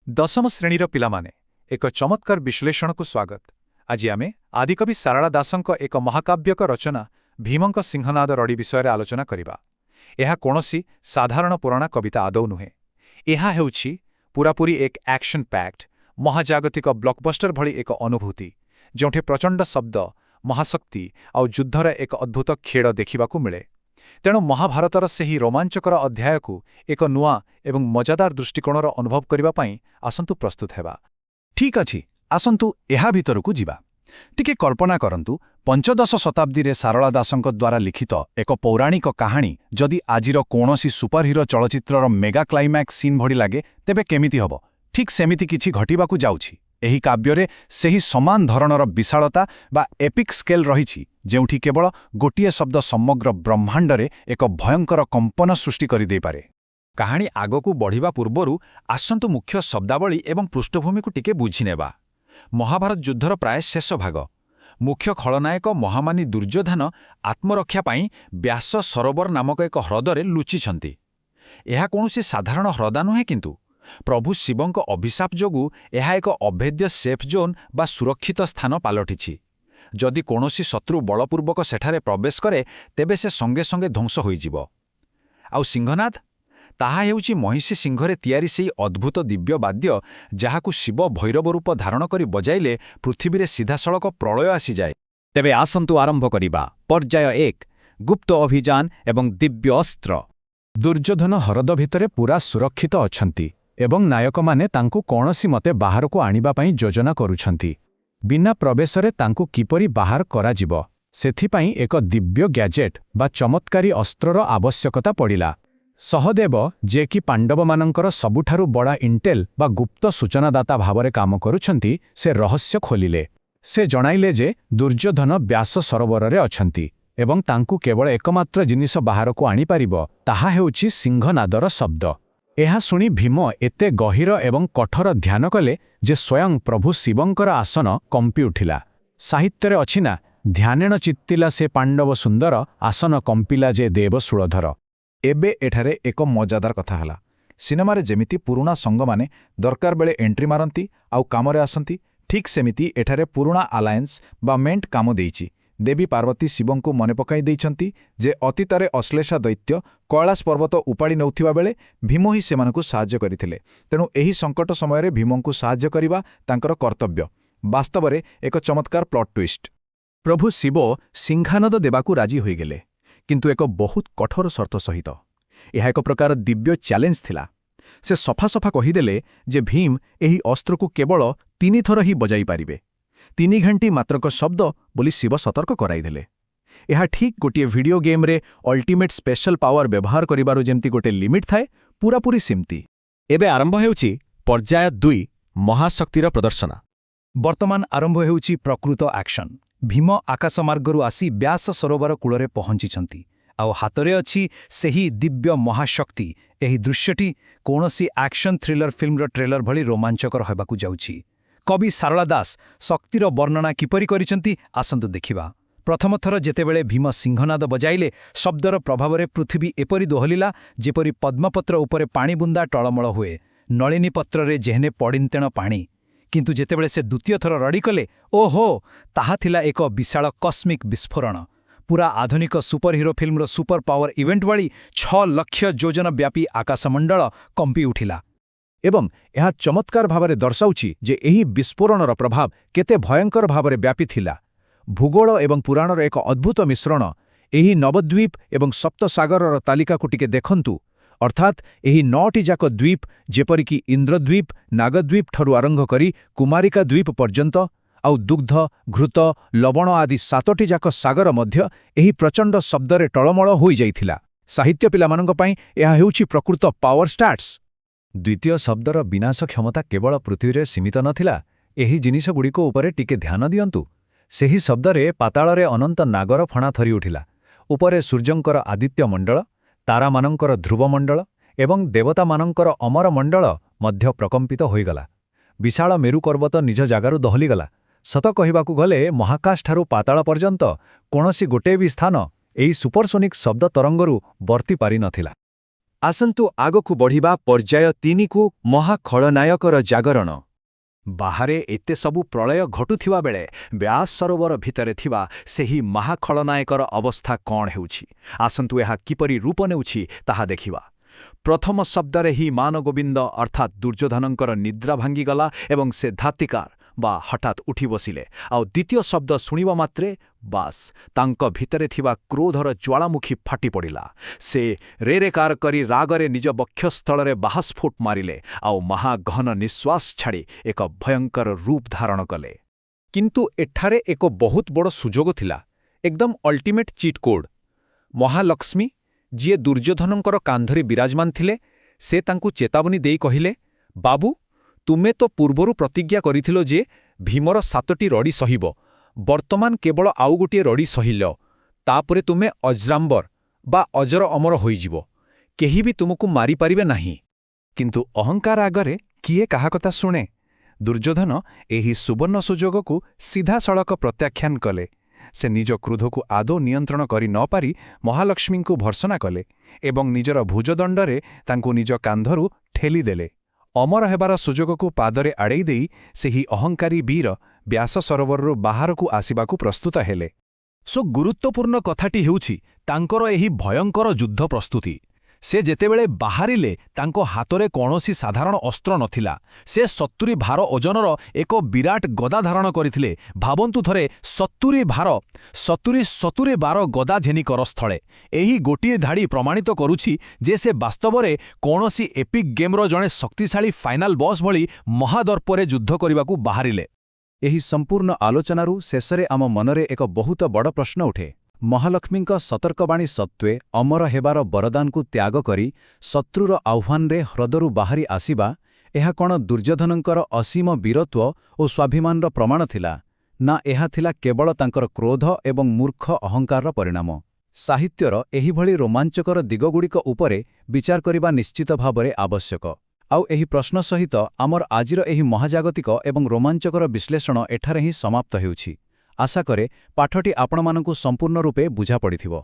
ଦଶମ ଶ୍ରେଣୀର ପିଲାମାନେ ଏକ ଚମତ୍କାର ବିଶ୍ଳେଷଣକୁ ସ୍ୱାଗତ। ଆଜି ଆମେ ଆଦିକବି ସାରଳା ଦାସଙ୍କ ଏକ ମହାକାବ୍ୟକ ରଚନା ଭୀମଙ୍କ ସିଂହନାଦ ରଡ଼ି ବିଷୟରେ ଆଲୋଚନା କରିବା। ଏହା କୌଣସି ସାଧାରଣ ପୁରାଣ କବିତା ଆଦୌ ନୁହେଁ। ଏହା ହେଉଛି ପୂରାପୂରି ଏକ ଆକ୍ସନ୍ ପ୍ୟାକ୍ଡ ମହାଜାଗତିକ ବ୍ଲକବଷ୍ଟର ଭଳି ଏକ ଅନୁଭୂତି, ଯେଉଁଠି ପ୍ରଚଣ୍ଡ ଶବ୍ଦ, ମହାଶକ୍ତି ଆଉ ଯୁଦ୍ଧର ଏକ ଅଦ୍ଭୁତ ଖେଳ ଦେଖିବାକୁ ମିଳେ। ତେଣୁ ମହାଭାରତର ସେହି ରୋମାଞ୍ଚକର ଅଧ୍ୟାୟକୁ ଏକ ନୂଆ ଏବଂ ମଜାଦାର ଦୃଷ୍ଟିକୋଣର ଅନୁଭବ କରିବା ପାଇଁ ଆସନ୍ତୁ ପ୍ରସ୍ତୁତ ହେବା। ଠିକ୍ ଅଛି, ଆସନ୍ତୁ ଏହା ଭିତରକୁ ଯିବା। ଟିକେ କଳ୍ପନା କରନ୍ତୁ, ପଞ୍ଚଦଶ ଶତାବ୍ଦୀରେ ସାରଳା ଦାସଙ୍କ ଦ୍ୱାରା ଲିଖିତ ଏକ ପୌରାଣିକ କାହାଣୀ ଯଦି ଆଜିର କୌଣସି ସୁପରହିରୋ ଚଳଚ୍ଚିତ୍ରର ମେଗା କ୍ଲାଇମ୍ୟାକ୍ସ ସିନ୍ ଭଳି ଲାଗେ, ତେବେ କେମିତି ହେବ? ଠିକ୍ ସେମିତି କିଛି ଘଟିବାକୁ ଯାଉଛି। ଏହି କାବ୍ୟରେ ସେହି ସମାନ ଧରଣର ବିଶାଳତା ବା ଏପିକ୍ ସ୍କେଲ୍ ରହିଛି, ଯେଉଁଠି କେବଳ ଗୋଟିଏ ଶବ୍ଦ ସମଗ୍ର ବ୍ରହ୍ମାଣ୍ଡରେ ଏକ ଭୟଙ୍କର କମ୍ପନ ସୃଷ୍ଟି କରିଦେଇପାରେ। କାହାଣୀ ଆଗକୁ ବଢ଼ିବା ପୂର୍ବରୁ ଆସନ୍ତୁ ମୁଖ୍ୟ ଶବ୍ଦାବଳୀ ଏବଂ ପୃଷ୍ଠଭୂମିକୁ ଟିକେ ବୁଝିନେବା। ମହାଭାରତ ଯୁଦ୍ଧର ପ୍ରାୟ ଶେଷ ଭାଗ। ମୁଖ୍ୟ ଖଳନାୟକ ମହାମାନି ଦୁର୍ଯ୍ୟୋଧନ ଆତ୍ମରକ୍ଷା ପାଇଁ ବ୍ୟାସ ସରୋବର ନାମକ ଏକ ହ୍ରଦରେ ଲୁଚିଛନ୍ତି। ଏହା କୌଣସି ସାଧାରଣ ହ୍ରଦ ନୁହେଁ, କିନ୍ତୁ ପ୍ରଭୁ ଶିବଙ୍କ ଅଭିଶାପ ଯୋଗୁଁ ଏହା ଏକ ଅଭେଦ୍ୟ ସେଫ୍ ଜୋନ୍ ବା ସୁରକ୍ଷିତ ସ୍ଥାନ ପାଲଟିଛି। ଯଦି କୌଣସି ଶତ୍ରୁ ବଳପୂର୍ବକ ସେଠାରେ ପ୍ରବେଶ କରେ, ତେବେ ସେ ସଙ୍ଗେ ସଙ୍ଗେ ଧ୍ୱଂସ ହୋଇଯିବ। ଆଉ ସିଂହନାଦ? ତାହା ହେଉଛି ମହିଷୀ ସିଂହରେ ତିଆରି ସେହି ଅଦ୍ଭୁତ ଦିବ୍ୟ ବାଦ୍ୟ, ଯାହାକୁ ଶିବ ଭୈରବ ରୂପ ଧାରଣ କରି ବଜାଇଲେ ପୃଥିବୀରେ ସିଧାସଳଖ ପ୍ରଳୟ ଆସିଯାଏ। ତେବେ ଆସନ୍ତୁ ଆରମ୍ଭ କରିବା। ପର୍ଯ୍ୟାୟ 1, ଗୁପ୍ତ ଅଭିଯାନ ଏବଂ ଦିବ୍ୟ ଅସ୍ତ୍ର। ଦୁର୍ଯ୍ୟୋଧନ ହ୍ରଦ ଭିତରେ ପୁରା ସୁରକ୍ଷିତ ଅଛନ୍ତି ଏବଂ ନାୟକମାନେ ତାଙ୍କୁ କୌଣସି ମତେ ବାହାରକୁ ଆଣିବା ପାଇଁ ଯୋଜନା କରୁଛନ୍ତି। ବିନା ପ୍ରବେଶରେ ତାଙ୍କୁ କିପରି ବାହାର କରାଯିବ, ସେଥିପାଇଁ ଏକ ଦିବ୍ୟ ଗ୍ୟାଜେଟ୍ ବା ଚମତ୍କାରୀ ଅସ୍ତ୍ରର ଆବଶ୍ୟକତା ପଡ଼ିଲା। ସହଦେବ, ଯିଏକି ପାଣ୍ଡବମାନଙ୍କର ସବୁଠାରୁ ବଡ଼ ଇଣ୍ଟେଲ୍ ବା ଗୁପ୍ତ ସୂଚନାଦାତା ଭାବରେ କାମ କରୁଛନ୍ତି, ସେ ରହସ୍ୟ ଖୋଲିଲେ। ସେ ଜଣାଇଲେ ଯେ ଦୁର୍ଯ୍ୟୋଧନ ବ୍ୟାସ ସରୋବରରେ ଅଛନ୍ତି ଏବଂ ତାଙ୍କୁ କେବଳ ଏକମାତ୍ର ଜିନିଷ ବାହାରକୁ ଆଣିପାରିବ, ତାହା ହେଉଛି ସିଂହନାଦର ଶବ୍ଦ। ଏହା ଶୁଣି ଭୀମ ଏତେ ଗହୀର ଏବଂ କଠୋର ଧ୍ୟାନ କଲେ ଯେ ସ୍ୱୟଂ ପ୍ରଭୁ ଶିବଙ୍କର ଆସନ କମ୍ପି ଉଠିଲା। ସାହିତ୍ୟରେ ଅଛି ନା, ଧ୍ୟାନେଣ ଚିତ୍ତିଲା ସେ ପାଣ୍ଡବ ସୁନ୍ଦର, ଆସନ କମ୍ପିଲା ଯେ ଦେବ ସୁଳଧର। ଏବେ ଏଠାରେ ଏକ ମଜାଦାର କଥା ହେଲା। ସିନେମାରେ ଯେମିତି ପୁରୁଣା ସଙ୍ଗମାନେ ଦରକାର ବେଳେ ଏଣ୍ଟ୍ରି ମାରନ୍ତି ଆଉ କାମରେ ଆସନ୍ତି, ଠିକ୍ ସେମିତି ଏଠାରେ ପୁରୁଣା ଆଲାଏନ୍ସ ବା ମେଣ୍ଟ କାମ ଦେଇଛି। ଦେବୀ ପାର୍ବତୀ ଶିବଙ୍କୁ ମନେ ପକାଇ ଦେଇଛନ୍ତି ଯେ ଅତୀତରେ ଅଶ୍ଳେଷା ଦୈତ୍ୟ କୈଳାସ ପର୍ବତ ଉପାଡ଼ି ନେଉଥିବା ବେଳେ ଭୀମ ହିଁ ସେମାନଙ୍କୁ ସାହାଯ୍ୟ କରିଥିଲେ। ତେଣୁ ଏହି ସଙ୍କଟ ସମୟରେ ଭୀମଙ୍କୁ ସାହାଯ୍ୟ କରିବା ତାଙ୍କର କର୍ତ୍ତବ୍ୟ। ବାସ୍ତବରେ ଏକ ଚମତ୍କାର ପ୍ଲଟ୍ ଟୁଇଷ୍ଟ। ପ୍ରଭୁ ଶିବ ସିଂହାନଦ ଦେବାକୁ ରାଜି ହୋଇଗଲେ, କିନ୍ତୁ ଏକ ବହୁତ କଠୋର ସର୍ତ୍ତ ସହିତ। ଏହା ଏକ ପ୍ରକାର ଦିବ୍ୟ ଚ୍ୟାଲେଞ୍ଜ ଥିଲା। ସେ ସଫା କହିଦେଲେ ଯେ ଭୀମ ଏହି ଅସ୍ତ୍ରକୁ କେବଳ 3 ଥର ହିଁ ବଜାଇ ପାରିବେ। 3 ଘେଣ୍ଟି ମାତ୍ରକ ଶବ୍ଦ ବୋଲି ଶିବ ସତର୍କ କରାଇଦେଲେ। ଏହା ଠିକ୍ ଗୋଟିଏ ଭିଡିଓ ଗେମ୍ରେ ଅଲ୍ଟିମେଟ୍ ସ୍ପେଶାଲ ପାୱାର ବ୍ୟବହାର କରିବାରୁ ଯେମିତି ଗୋଟେ ଲିମିଟ୍ ଥାଏ, ପୁରାପୁରି ସେମିତି। ଏବେ ଆରମ୍ଭ ହେଉଛି ପର୍ଯ୍ୟାୟ 2, ମହାଶକ୍ତିର ପ୍ରଦର୍ଶନ। ବର୍ତ୍ତମାନ ଆରମ୍ଭ ହେଉଛି ପ୍ରକୃତ ଆକ୍ସନ୍। ଭୀମ ଆକାଶମାର୍ଗରୁ ଆସି ବ୍ୟାସ ସରୋବର କୂଳରେ ପହଞ୍ଚିଛନ୍ତି, ଆଉ ହାତରେ ଅଛି ସେହି ଦିବ୍ୟ ମହାଶକ୍ତି। ଏହି ଦୃଶ୍ୟଟି କୌଣସି ଆକ୍ସନ୍ ଥ୍ରିଲର ଫିଲ୍ମର ଟ୍ରେଲର ଭଳି ରୋମାଞ୍ଚକର ହେବାକୁ ଯାଉଛି। କବି ସାରଳା ଦାସ ଶକ୍ତିର ବର୍ଣ୍ଣନା କିପରି କରିଛନ୍ତି, ଆସନ୍ତୁ ଦେଖିବା। ପ୍ରଥମ ଥର ଯେତେବେଳେ ଭୀମ ସିଂହନାଦ ବଜାଇଲେ, ଶବ୍ଦର ପ୍ରଭାବରେ ପୃଥିବୀ ଏପରି ଦୋହଲିଲା ଯେପରି ପଦ୍ମପତ୍ର ଉପରେ ପାଣି ବୁନ୍ଦା ଟଳମଳ ହୁଏ। ନଳିନୀ ପତ୍ରରେ ଯେହେନେ ପଡ଼ିନ୍ତେଣ ପାଣି। କିନ୍ତୁ ଯେତେବେଳେ ସେ ଦ୍ୱିତୀୟ ଥର ରଡ଼ି କଲେ, ଓହୋ, ତାହା ଥିଲା ଏକ ବିଶାଳ କସ୍ମିକ୍ ବିସ୍ଫୋରଣ। ପୁରା ଆଧୁନିକ ସୁପରହିରୋ ଫିଲ୍ମର ସୁପର ପାୱାର ଇଭେଣ୍ଟ ଭଳି 6 ଲକ୍ଷ ଯୋଜନ ବ୍ୟାପୀ ଆକାଶମଣ୍ଡଳ କମ୍ପି ଉଠିଲା। ଏବଂ ଏହା ଚମତ୍କାର ଭାବରେ ଦର୍ଶାଉଛି ଯେ ଏହି ବିସ୍ଫୋରଣର ପ୍ରଭାବ କେତେ ଭୟଙ୍କର ଭାବରେ ବ୍ୟାପିଥିଲା। ଭୂଗୋଳ ଏବଂ ପୁରାଣର ଏକ ଅଦ୍ଭୁତ ମିଶ୍ରଣ। ଏହି ନବଦ୍ୱୀପ ଏବଂ ସପ୍ତସାଗରର ତାଲିକାକୁ ଟିକେ ଦେଖନ୍ତୁ। ଅର୍ଥାତ୍ ଏହି 9ଟି ଯାକ ଦ୍ୱୀପ, ଯେପରିକି ଇନ୍ଦ୍ରଦ୍ୱୀପ, ନାଗଦ୍ୱୀପ ଠାରୁ ଆରମ୍ଭ କରି କୁମାରିକା ଦ୍ୱୀପ ପର୍ଯ୍ୟନ୍ତ, ଆଉ ଦୁଗ୍ଧ, ଘୃତ, ଲବଣ ଆଦି 7ଟି ଯାକ ସାଗର ମଧ୍ୟ ଏହି ପ୍ରଚଣ୍ଡ ଶବ୍ଦରେ ଟଳମଳ ହୋଇଯାଇଥିଲା। ସାହିତ୍ୟ ପିଲାମାନଙ୍କ ପାଇଁ ଏହା ହେଉଛି ପ୍ରକୃତ ପାୱାର ଷ୍ଟାଟ୍ସ। ଦ୍ୱିତୀୟ ଶବ୍ଦର ବିନାଶ କ୍ଷମତା କେବଳ ପୃଥିବୀରେ ସୀମିତ ନଥିଲା। ଏହି ଜିନିଷଗୁଡ଼ିକ ଉପରେ ଟିକେ ଧ୍ୟାନ ଦିଅନ୍ତୁ। ସେହି ଶବ୍ଦରେ ପାତାଳରେ ଅନନ୍ତ ନାଗର ଫଣା ଥରି ଉଠିଲା। ଉପରେ ସୂର୍ଯ୍ୟଙ୍କର ଆଦିତ୍ୟ ମଣ୍ଡଳ, ତାରାମାନଙ୍କର ଧ୍ରୁବମଣ୍ଡଳ ଏବଂ ଦେବତାମାନଙ୍କର ଅମର ମଣ୍ଡଳ ମଧ୍ୟ ପ୍ରକମ୍ପିତ ହୋଇଗଲା। ବିଶାଳ ମେରୁ ପର୍ବତ ନିଜ ଜାଗାରୁ ଦହଲିଗଲା। ସତ କହିବାକୁ ଗଲେ ମହାକାଶଠାରୁ ପାତାଳ ପର୍ଯ୍ୟନ୍ତ କୌଣସି ଗୋଟିଏ ବି ସ୍ଥାନ ଏହି ସୁପରସୋନିକ୍ ଶବ୍ଦ ତରଙ୍ଗରୁ ବର୍ତ୍ତି ପାରିନଥିଲା। ଆସନ୍ତୁ ଆଗକୁ ବଢ଼ିବା ପର୍ଯ୍ୟାୟ 3କୁ ମହାଖଳନାୟକର ଜାଗରଣ। ବାହାରେ ଏତେ ସବୁ ପ୍ରଳୟ ଘଟୁଥିବା ବେଳେ ବ୍ୟାସ ସରୋବର ଭିତରେ ଥିବା ସେହି ମହାଖଳନାୟକର ଅବସ୍ଥା କ'ଣ ହେଉଛି? ଆସନ୍ତୁ ଏହା କିପରି ରୂପ ନେଉଛି ତାହା ଦେଖିବା। ପ୍ରଥମ ଶବ୍ଦରେ ହିଁ ମାନଗୋବିନ୍ଦ ଅର୍ଥାତ୍ ଦୁର୍ଯ୍ୟୋଧନଙ୍କର ନିଦ୍ରା ଭାଙ୍ଗିଗଲା ଏବଂ ସେ ଧାତିକାର ବା ହଠାତ୍ ଉଠି ବସିଲେ। ଆଉ ଦ୍ୱିତୀୟ ଶବ୍ଦ ଶୁଣିବା ମାତ୍ରେ ବାସ୍ ତାଙ୍କ ଭିତରେ ଥିବା କ୍ରୋଧର ଜ୍ୱାଳାମୁଖୀ ଫାଟି ପଡ଼ିଲା। ସେ ରେରେକାର କରି ରାଗରେ ନିଜ ବକ୍ଷସ୍ଥଳରେ ବାହାସ୍ଫୋଟ ମାରିଲେ ଆଉ ମହାଗହନ ନିଶ୍ୱାସ ଛାଡ଼ି ଏକ ଭୟଙ୍କର ରୂପ ଧାରଣ କଲେ। କିନ୍ତୁ ଏଠାରେ ଏକ ବହୁତ ବଡ଼ ସୁଯୋଗ ଥିଲା, ଏକଦମ ଅଲ୍ଟିମେଟ୍ ଚିଟ୍ କୋଡ୍। ମହାଲକ୍ଷ୍ମୀ, ଯିଏ ଦୁର୍ଯ୍ୟୋଧନଙ୍କର କାନ୍ଧରେ ବିରାଜମାନ ଥିଲେ, ସେ ତାଙ୍କୁ ଚେତାବନୀ ଦେଇ କହିଲେ, ବାବୁ, ତୁମେ ତ ପୂର୍ବରୁ ପ୍ରତିଜ୍ଞା କରିଥିଲ ଯେ ଭୀମର 7ଟି ରଡ଼ି ସହିବ। ବର୍ତ୍ତମାନ କେବଳ ଆଉ ଗୋଟିଏ ରଡ଼ି ସହିଲ, ତାପରେ ତୁମେ ଅଜ୍ରାମ୍ବର ବା ଅଜର ଅମର ହୋଇଯିବ। କେହି ବି ତୁମକୁ ମାରିପାରିବେ ନାହିଁ। କିନ୍ତୁ ଅହଙ୍କାର ଆଗରେ କିଏ କାହା କଥା ଶୁଣେ? ଦୁର୍ଯ୍ୟୋଧନ ଏହି ସୁବର୍ଣ୍ଣ ସୁଯୋଗକୁ ସିଧାସଳଖ ପ୍ରତ୍ୟାଖ୍ୟାନ କଲେ। ସେ ନିଜ କ୍ରୋଧକୁ ଆଦୌ ନିୟନ୍ତ୍ରଣ କରି ନ ପାରି ମହାଲକ୍ଷ୍ମୀଙ୍କୁ ଭର୍ତ୍ସନା କଲେ ଏବଂ ନିଜର ଭୁଜଦଣ୍ଡରେ ତାଙ୍କୁ ନିଜ କାନ୍ଧରୁ ଠେଲିଦେଲେ। ଅମର ହେବାର ସୁଯୋଗକୁ ପାଦରେ ଆଡ଼େଇ ଦେଇ ସେହି ଅହଙ୍କାରୀ ବୀର ବ୍ୟାସ ସରୋବରରୁ ବାହାରକୁ ଆସିବାକୁ ପ୍ରସ୍ତୁତ ହେଲେ। ଗୁରୁତ୍ୱପୂର୍ଣ୍ଣ କଥାଟି ହେଉଛି ତାଙ୍କର ଏହି ଭୟଙ୍କର ଯୁଦ୍ଧ ପ୍ରସ୍ତୁତି। ସେ ଯେତେବେଳେ ବାହାରିଲେ ତାଙ୍କ ହାତରେ କୌଣସି ସାଧାରଣ ଅସ୍ତ୍ର ନଥିଲା। ସେ 70 ଭାର ଓଜନର ଏକ ବିରାଟ ଗଦା ଧାରଣ କରିଥିଲେ। ଭାବନ୍ତୁ ଥରେ 70 ଭାର, 70 ବାର ଗଦା ଝେନି କରସ୍ଥଳେ। ଏହି ଗୋଟିଏ ଧାଡ଼ି ପ୍ରମାଣିତ କରୁଛି ଯେ ସେ ବାସ୍ତବରେ କୌଣସି ଏପିକ୍ ଗେମ୍ର ଜଣେ ଶକ୍ତିଶାଳୀ ଫାଇନାଲ ବସ୍ ଭଳି ମହାଦର୍ପରେ ଯୁଦ୍ଧ କରିବାକୁ ବାହାରିଲେ। ଏହି ସମ୍ପୂର୍ଣ୍ଣ ଆଲୋଚନାରୁ ଶେଷରେ ଆମ ମନରେ ଏକ ବହୁତ ବଡ଼ ପ୍ରଶ୍ନ ଉଠେ। ମହାଲକ୍ଷ୍ମୀଙ୍କ ସତର୍କବାଣୀ ସତ୍ତ୍ୱେ ଅମର ହେବାର ବରଦାନକୁ ତ୍ୟାଗ କରି ଶତ୍ରୁର ଆହ୍ୱାନରେ ହ୍ରଦରୁ ବାହାରି ଆସିବା, ଏହା କ'ଣ ଦୁର୍ଯ୍ୟୋଧନଙ୍କର ଅସୀମ ବୀରତ୍ୱ ଓ ସ୍ୱାଭିମାନର ପ୍ରମାଣ ଥିଲା? ନା ଏହା ଥିଲା କେବଳ ତାଙ୍କର କ୍ରୋଧ ଏବଂ ମୂର୍ଖ ଅହଙ୍କାରର ପରିଣାମ? ସାହିତ୍ୟର ଏହିଭଳି ରୋମାଞ୍ଚକର ଦିଗଗୁଡ଼ିକ ଉପରେ ବିଚାର କରିବା ନିଶ୍ଚିତ ଭାବରେ ଆବଶ୍ୟକ। ଆଉ ଏହି ପ୍ରଶ୍ନ ସହିତ ଆମର ଆଜିର ଏହି ମହାଜାଗତିକ ଏବଂ ରୋମାଞ୍ଚକର ବିଶ୍ଳେଷଣ ଏଠାରେ ହିଁ ସମାପ୍ତ ହେଉଛି। ଆଶା କରେ ପାଠଟି ଆପଣମାନଙ୍କୁ ସମ୍ପୂର୍ଣ୍ଣ ରୂପେ ବୁଝା ପଡ଼ିଥିବ।